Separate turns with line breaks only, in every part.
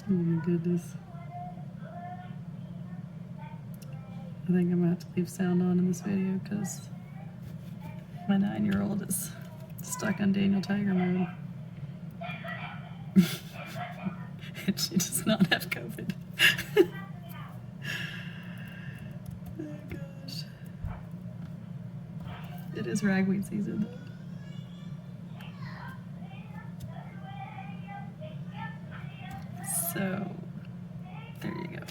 Oh my goodness. I think I'm gonna have to leave sound on in this video because my 9-year-old is stuck on Daniel Tiger mode. And she does not have COVID. Oh gosh. It is ragweed season though. So, there you go.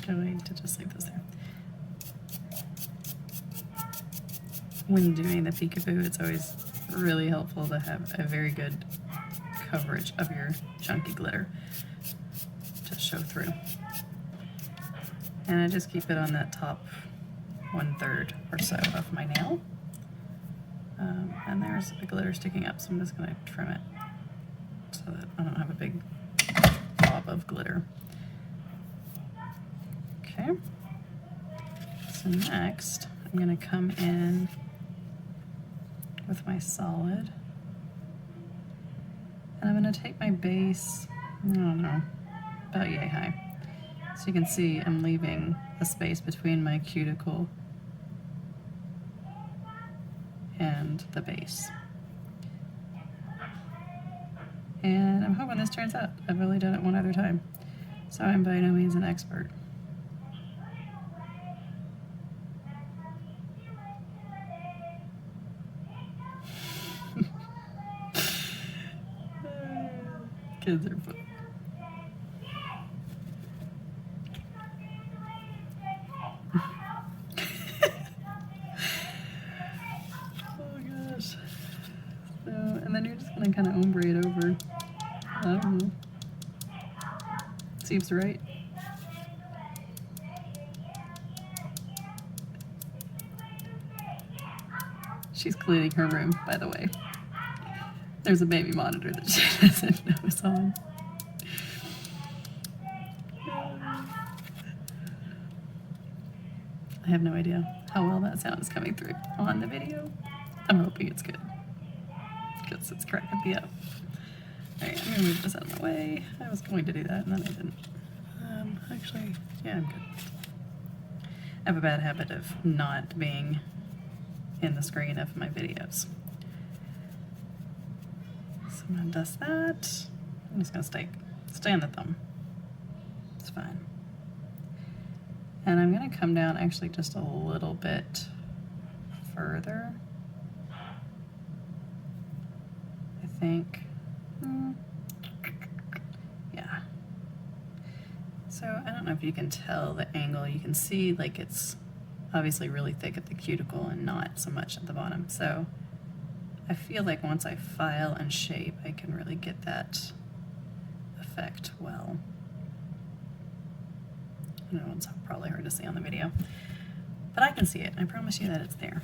Going to just leave this there. When doing the peekaboo, it's always really helpful to have a very good coverage of your chunky glitter to show through. And I just keep it on that top 1/3 or so of my nail. And there's the glitter sticking up, so I'm just going to trim it so that I don't have a big blob of glitter. Okay. So next, I'm going to come in with my solid. And I'm going to take my base, I don't know, about yay high. So you can see I'm leaving a space between my cuticle and the base. And I'm hoping this turns out. I've only done it one other time, so I'm by no means an expert. Kids are fun. Oh gosh. So, and then you're just gonna kind of ombre it over. I don't know. Seems right. She's cleaning her room, by the way. There's a baby monitor that she doesn't know is on. I have no idea how well that sound is coming through on the video. I'm hoping it's good, because it's cracking me up. Alright, I'm going to move this out of my way. I was going to do that, and then I didn't. Actually, yeah, I'm good. I have a bad habit of not being in the screen of my videos. So I'm going to dust that. I'm just going to stay on the thumb. It's fine. And I'm going to come down actually just a little bit further. I think. Yeah. So I don't know if you can tell the angle. You can see like it's obviously really thick at the cuticle and not so much at the bottom. So I feel like once I file and shape, I can really get that effect well. I know it's probably hard to see on the video, but I can see it. I promise you that it's there.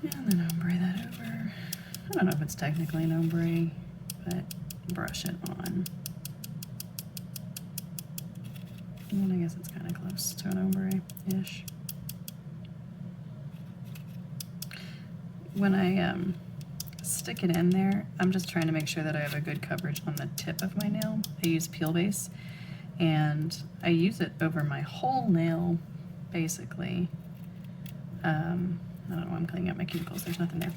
And then ombre that over. I don't know if it's technically an ombre, but brush it on. And I guess it's kind of close to an ombre-ish. When I stick it in there, I'm just trying to make sure that I have a good coverage on the tip of my nail. I use peel base, and I use it over my whole nail, basically. I don't know, I'm cleaning up my cuticles, there's nothing there.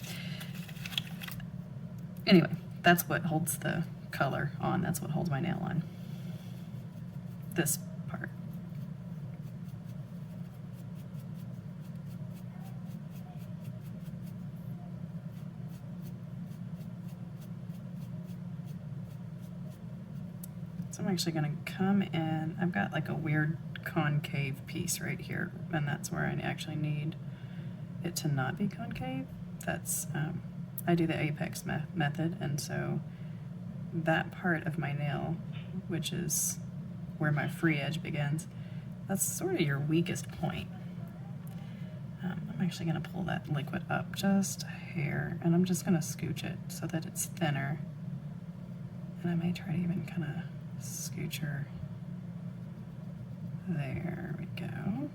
Anyway, that's what holds the color on, that's what holds my nail on. This part. So I'm actually going to come in, I've got like a weird concave piece right here, and that's where I actually need it to not be concave. That's, I do the apex method, and so that part of my nail, which is where my free edge begins, that's sort of your weakest point. I'm actually going to pull that liquid up just a hair, and I'm just going to scooch it so that it's thinner, and I may try to even kind of scooch her. There we go.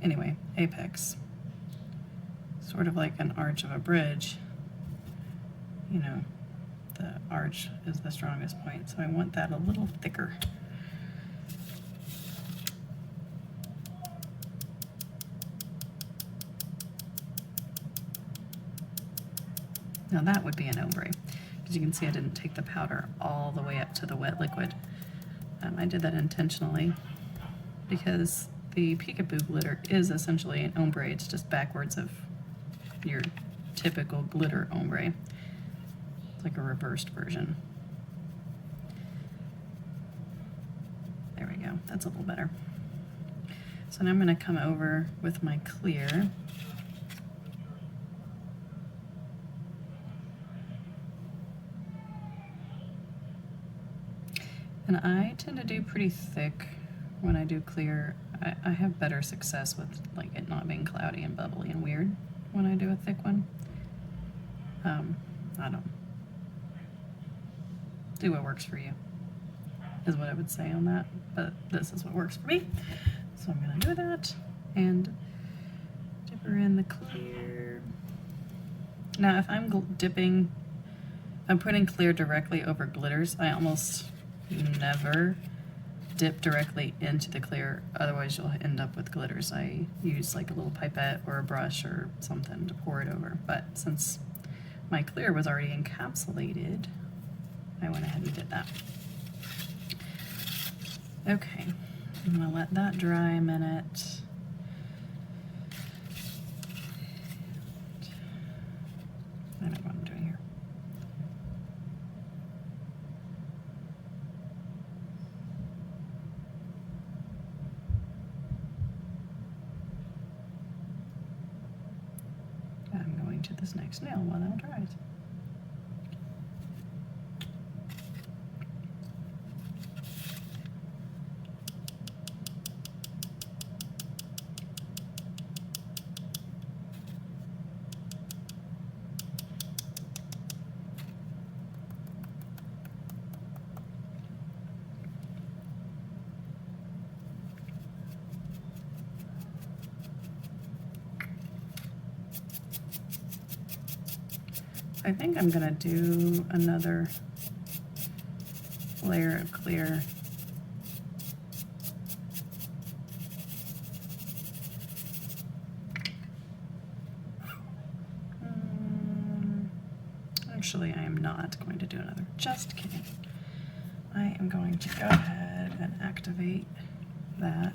Anyway, apex. sort of like an arch of a bridge, you know, the arch is the strongest point, so I want that a little thicker. Now that would be an ombre, because you can see I didn't take the powder all the way up to the wet liquid. I did that intentionally because the Peekaboo glitter is essentially an ombre. It's just backwards of your typical glitter ombre. It's like a reversed version. There we go, that's a little better. So now I'm going to come over with my clear. And I tend to do pretty thick when I do clear. I have better success with like it not being cloudy and bubbly and weird when I do a thick one. I don't. Do what works for you, is what I would say on that, but this is what works for me. So I'm gonna do that and dip her in the clear. Now if I'm I'm putting clear directly over glitters, I almost never dip directly into the clear, otherwise you'll end up with glitters. I use like a little pipette or a brush or something to pour it over, but since my clear was already encapsulated, I went ahead and did that. Okay, I'm gonna let that dry a minute. I don't know what I'm doing here. I'm going to this next nail while that dries. I think I'm gonna do another layer of clear. Actually, I am not going to do another. Just kidding. I am going to go ahead and activate that.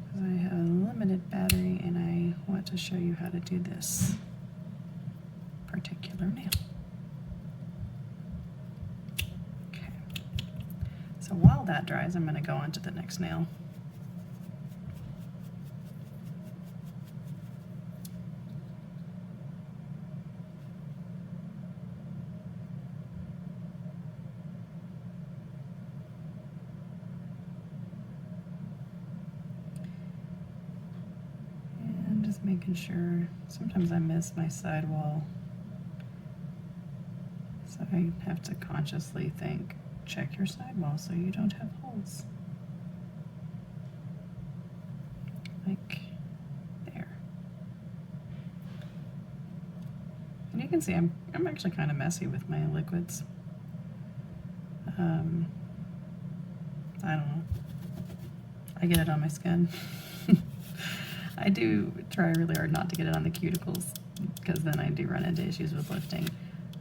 Because I have a limited battery and I want to show you how to do this particular nail. Okay. So while that dries, I'm going to go on to the next nail. Making sure, sometimes I miss my sidewall, so I have to consciously think, check your sidewall so you don't have holes. Like there. And you can see I'm actually kind of messy with my liquids. I don't know. I get it on my skin. I do try really hard not to get it on the cuticles, because then I do run into issues with lifting.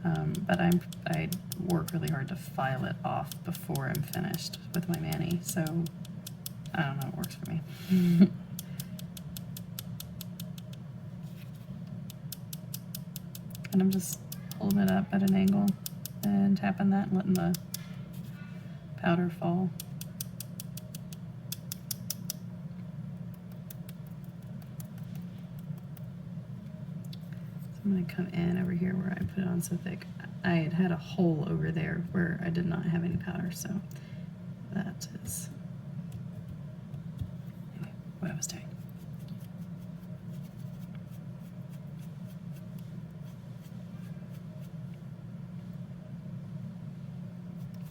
But I work really hard to file it off before I'm finished with my mani, so I don't know, it works for me. And I'm just holding it up at an angle and tapping that and letting the powder fall. I'm going to come in over here where I put it on so thick. I had a hole over there where I did not have any powder, so that is anyway, what I was doing.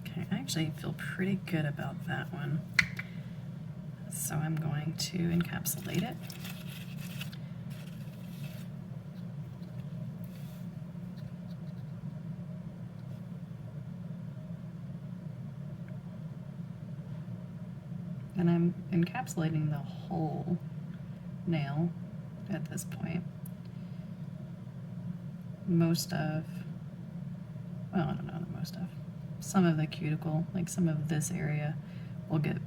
Okay, I actually feel pretty good about that one. So I'm going to encapsulate it. And I'm encapsulating the whole nail at this point. Most of, well, I don't know, not most of, some of the cuticle, like some of this area, will get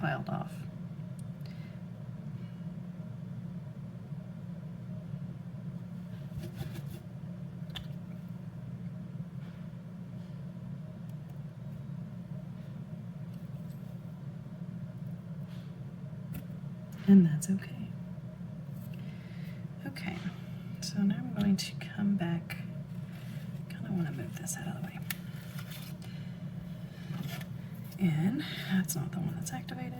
filed off. And that's okay. Okay, so now I'm going to come back. Kind of want to move this out of the way. And that's not the one that's activated.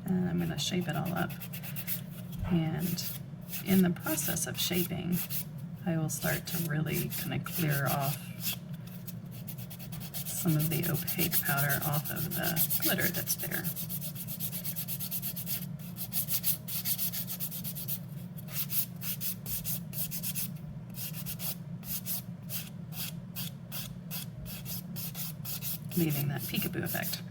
And I'm going to shape it all up. And in the process of shaping, I will start to really kind of clear off some of the opaque powder off of the glitter that's there. Leaving that peekaboo effect.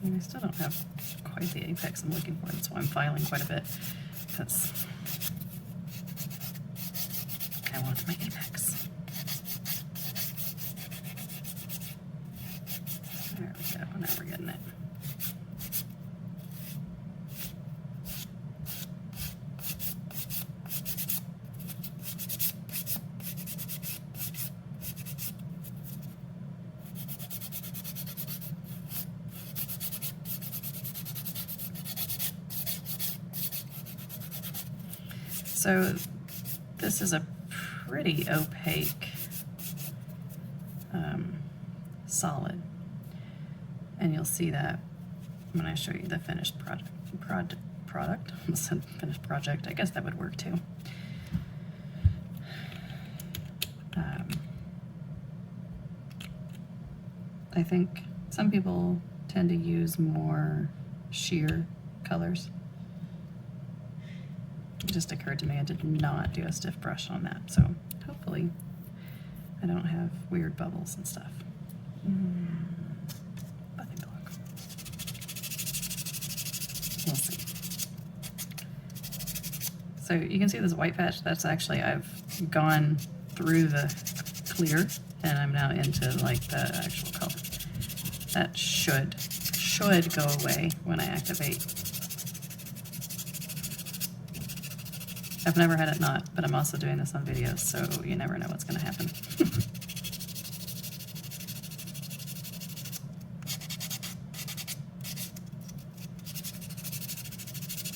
And I still don't have quite the apex I'm looking for, that's why I'm filing quite a bit, because I want my apex. There we go, now we're getting it. So this is a pretty opaque solid, and you'll see that when I show you the finished product. I almost said finished project. I guess that would work too. I think some people tend to use more sheer colors. It just occurred to me I did not do a stiff brush on that, so hopefully I don't have weird bubbles and stuff. Nothing to look. We'll see. So you can see this white patch, that's actually, I've gone through the clear and I'm now into like the actual color. That should go away when I activate. I've never had it not, but I'm also doing this on video, so you never know what's going to happen.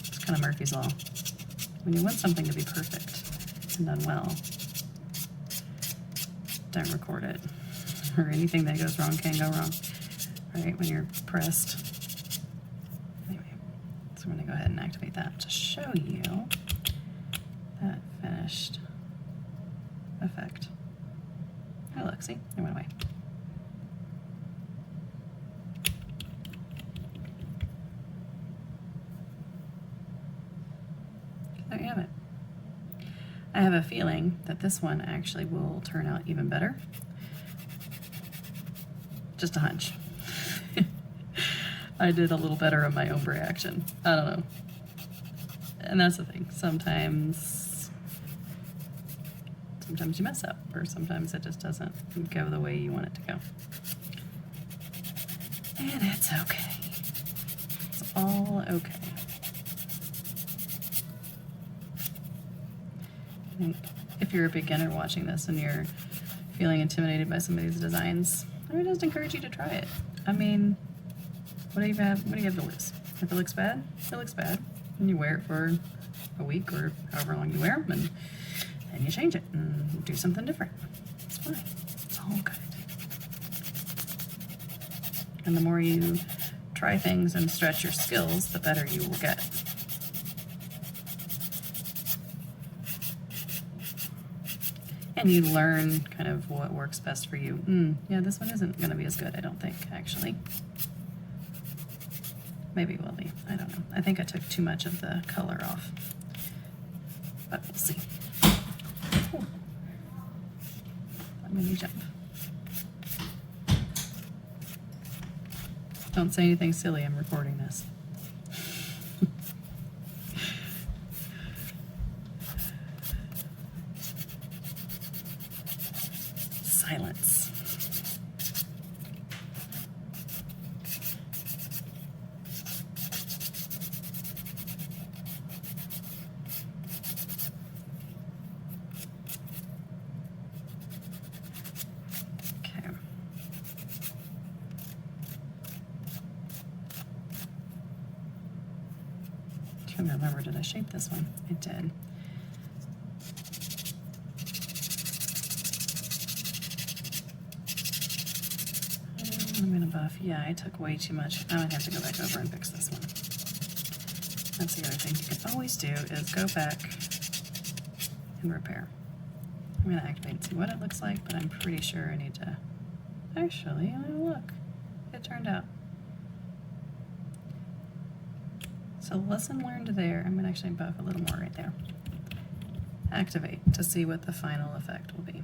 It's kind of Murphy's Law. When you want something to be perfect and done well, don't record it. Or anything that goes wrong can go wrong. Right, when you're pressed. Anyway, so I'm going to go ahead and activate that to show you that finished effect. Oh look, see, it went away. There you have it. I have a feeling that this one actually will turn out even better. Just a hunch. I did a little better on my ombre action. I don't know. And that's the thing. Sometimes you mess up, or sometimes it just doesn't go the way you want it to go. And it's okay. It's all okay. I think if you're a beginner watching this and you're feeling intimidated by some of these designs, I would just encourage you to try it. I mean, what do you have to lose? If it looks bad, it looks bad. And you wear it for a week or however long you wear them, and and you change it and do something different. It's fine. It's all good. And the more you try things and stretch your skills, the better you will get. And you learn kind of what works best for you. Yeah, this one isn't going to be as good, I don't think, actually. Maybe it will be. I don't know. I think I took too much of the color off. But we'll see. Ooh. Let me jump. Don't say anything silly, I'm recording this. Silence. Okay. Trying to remember, did I shape this one? I did. I'm gonna buff. Yeah, I took way too much. I would have to go back over and fix this one. That's the other thing you can always do is go back and repair. I'm gonna activate and see what it looks like, but I'm pretty sure I need to. Actually, look, it turned out. So lesson learned there. I'm gonna actually buff a little more right there. Activate to see what the final effect will be.